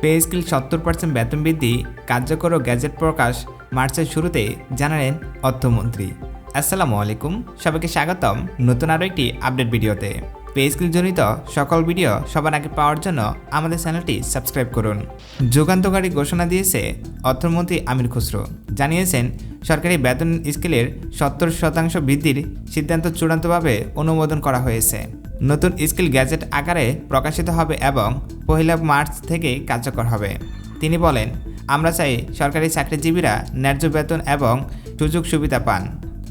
Pay scale 70% বেতন বৃদ্ধি কার্যকর ও গ্যাজেট প্রকাশ মার্চের শুরুতে জানালেন অর্থমন্ত্রী। আসসালামু আলাইকুম, সবাইকে স্বাগতম নতুন আরও একটি আপডেট ভিডিওতে। পে স্কেল জনিত সকল ভিডিও সবার আগে পাওয়ার জন্য আমাদের চ্যানেলটি সাবস্ক্রাইব করুন। যুগান্তকারী ঘোষণা দিয়েছে অর্থমন্ত্রী আমির খুসরো। জানিয়েছেন সরকারি বেতন স্কেলের 70% বৃদ্ধির সিদ্ধান্ত চূড়ান্তভাবে অনুমোদন করা হয়েছে। নতুন স্কেল গ্যাজেট আকারে প্রকাশিত হবে এবং 1 মার্চ থেকে কার্যকর হবে। তিনি বলেন, আমরা চাই সরকারি চাকরিজীবীরা ন্যায্য বেতন এবং সুযোগ সুবিধা পান।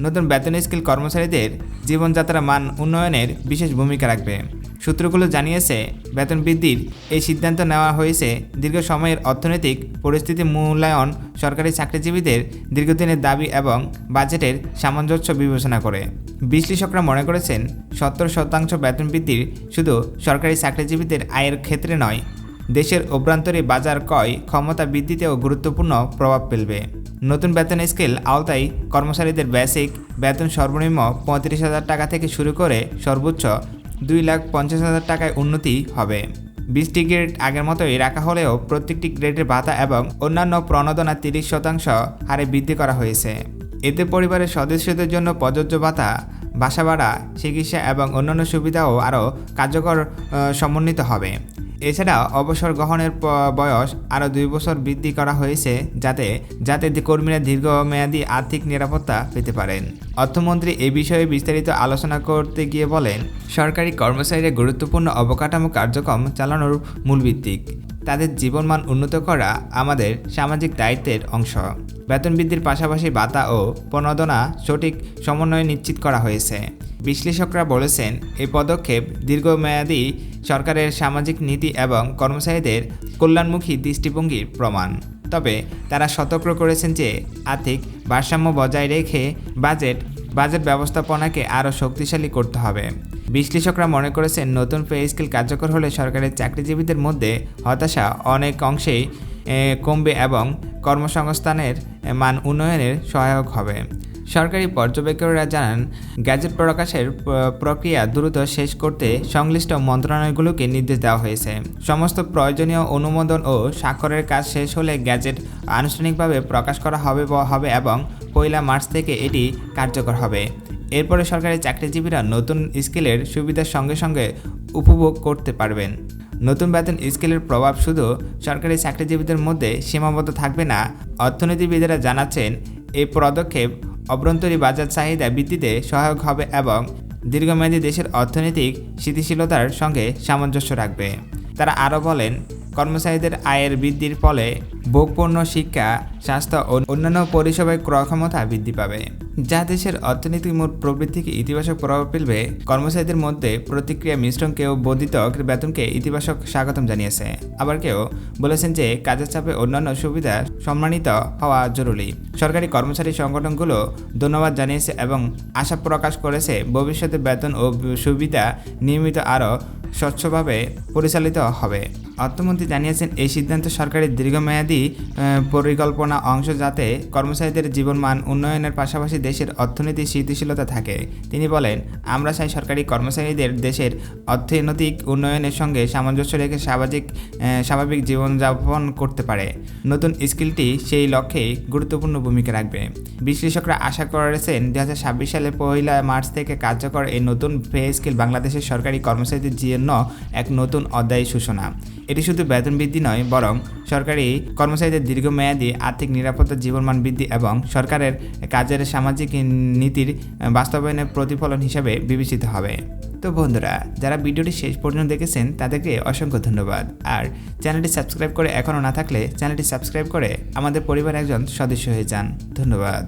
নতুন বেতন স্কেল কর্মচারীদের জীবনযাত্রার মান উন্নয়নের বিশেষ ভূমিকা রাখবে। সূত্রগুলো জানিয়েছে, বেতন বৃদ্ধির এই সিদ্ধান্ত নেওয়া হয়েছে দীর্ঘ সময়ের অর্থনৈতিক পরিস্থিতি মূল্যায়ন, সরকারি চাকরিজীবীদের দীর্ঘদিনের দাবি এবং বাজেটের সামঞ্জস্য বিবেচনা করে। বিশ্লেষকরা মনে করেছেন 70% বেতন বৃদ্ধির শুধু সরকারি চাকরিজীবীদের আয়ের ক্ষেত্রে নয়, দেশের অভ্যন্তরে বাজার ক্রয় ক্ষমতা বৃদ্ধিতেও গুরুত্বপূর্ণ প্রভাব ফেলবে। নতুন বেতন স্কেল আওতায় কর্মচারীদের বেসিক বেতন সর্বনিম্ন 35,000 টাকা থেকে শুরু করে সর্বোচ্চ 2,50,000 টাকায় উন্নতি হবে। 20টি গ্রেড আগের মতোই রাখা হলেও প্রত্যেকটি গ্রেডের ভাতা এবং অন্যান্য প্রণোদনা 30% হারে বৃদ্ধি করা হয়েছে। এতে পরিবারের সদস্যদের জন্য প্রযোজ্য ভাতা, বাসা ভাড়া, চিকিৎসা এবং অন্যান্য সুবিধাও আরও কার্যকর সমন্বিত হবে। এছাড়া অবসর গ্রহণের বয়স আরও 2 বছর বৃদ্ধি করা হয়েছে যাতে কর্মীরা দীর্ঘমেয়াদী আর্থিক নিরাপত্তা পেতে পারেন। অর্থমন্ত্রী এ বিষয়ে বিস্তারিত আলোচনা করতে গিয়ে বলেন, সরকারি কর্মচারীরা গুরুত্বপূর্ণ অবকাঠামো কার্যক্রম চালানোর মূল ভিত্তিক। তাদের জীবনমান উন্নত করা আমাদের সামাজিক দায়িত্বের অংশ। বেতন বৃদ্ধির পাশাপাশি ভাতা ও প্রণোদনা সঠিক সমন্বয় নিশ্চিত করা হয়েছে। বিশ্লেষকরা বলেছেন, এই পদক্ষেপ দীর্ঘমেয়াদী সরকারের সামাজিক নীতি এবং কর্মচারীদের কল্যাণমুখী দৃষ্টিভঙ্গির প্রমাণ। তবে তারা সতর্ক করেছেন যে আর্থিক ভারসাম্য বজায় রেখে বাজেট ব্যবস্থাপনাকে আরও শক্তিশালী করতে হবে। বিশ্লেষকরা মনে করেছেন, নতুন পে স্কেল কার্যকর হলে সরকারি চাকরিজীবীদের মধ্যে হতাশা অনেক অংশেই কমবে এবং কর্মসংস্থানের মান উন্নয়নের সহায়ক হবে। সরকারি পর্যবেক্ষকরা জানান, গ্যাজেট প্রকাশের প্রক্রিয়া দ্রুত শেষ করতে সংশ্লিষ্ট মন্ত্রণালয়গুলোকে নির্দেশ দেওয়া হয়েছে। সমস্ত প্রয়োজনীয় অনুমোদন ও স্বাক্ষরের কাজ শেষ হলে গ্যাজেট আনুষ্ঠানিকভাবে প্রকাশ করা হবে এবং 1 মার্চ থেকে এটি কার্যকর হবে। এরপরে সরকারি চাকরিজীবীরা নতুন স্কেলের সুবিধার সঙ্গে সঙ্গে উপভোগ করতে পারবেন। নতুন বেতন স্কেলের প্রভাব শুধু সরকারি চাকরিজীবীদের মধ্যে সীমাবদ্ধ থাকবে না। অর্থনীতিবিদেরা জানাচ্ছেন, এই পদক্ষেপ অভ্যন্তরীণ বাজার চাহিদা বৃদ্ধিতে সহায়ক হবে এবং দীর্ঘমেয়াদী দেশের অর্থনৈতিক স্থিতিশীলতার সঙ্গে সামঞ্জস্য রাখবে। তারা আরও বলেন, কর্মচারীদের আয়ের বৃদ্ধির ফলে ভোগপণ্য, শিক্ষা, স্বাস্থ্য ও অন্যান্য পরিষেবায় ক্রয় ক্ষমতা বৃদ্ধি পাবে, যা দেশের অর্থনৈতিক মোট প্রবৃদ্ধিকে ইতিবাচক প্রভাব ফেলবে। কর্মচারীদের মধ্যে প্রতিক্রিয়া মিশ্রণ। কেউ বর্ধিত বেতনকে ইতিবাচক স্বাগতম জানিয়েছে, আবার কেউ বলেছেন যে কাজের চাপে অন্যান্য সুবিধা সম্মানিত হওয়া জরুরি। সরকারি কর্মচারী সংগঠনগুলো ধন্যবাদ জানিয়েছে এবং আশা প্রকাশ করেছে ভবিষ্যতে বেতন ও সুবিধা নিয়মিত আরও স্বচ্ছভাবে পরিচালিত হবে। অর্থমন্ত্রী জানিয়েছেন, এই সিদ্ধান্ত সরকারের দীর্ঘমেয়াদী পরিকল্পনা অংশ, যাতে কর্মচারীদের জীবনমান উন্নয়নের পাশাপাশি দেশের অর্থনৈতিক স্থিতিশীলতা থাকে। তিনি বলেন, আমরা চাই সরকারি কর্মচারীদের দেশের অর্থনৈতিক উন্নয়নের সঙ্গে সামঞ্জস্য রেখে স্বাভাবিক জীবনযাপন করতে পারে। নতুন স্কিলটি সেই লক্ষ্যেই গুরুত্বপূর্ণ ভূমিকা রাখবে। বিশ্লেষকরা আশা করেছেন, 2026 সালের 1 মার্চ থেকে কার্যকর এই নতুন পে স্কেল বাংলাদেশের সরকারি কর্মচারীদের জন্য এক নতুন অধ্যায়ের সূচনা। এটি শুধু বেতন বৃদ্ধি নয়, বরং সরকারি কর্মচারীদের দীর্ঘমেয়াদী আর্থিক নিরাপত্তা, জীবনমান বৃদ্ধি এবং সরকারের কাজের সামাজিক নীতির বাস্তবায়নের প্রতিফলন হিসেবে বিবেচিত হবে। তো বন্ধুরা, যারা ভিডিওটি শেষ পর্যন্ত দেখেছেন তাদেরকে অসংখ্য ধন্যবাদ। আর চ্যানেলটি সাবস্ক্রাইব করে এখনও না থাকলে চ্যানেলটি সাবস্ক্রাইব করে আমাদের পরিবারের একজন সদস্য হয়ে যান। ধন্যবাদ।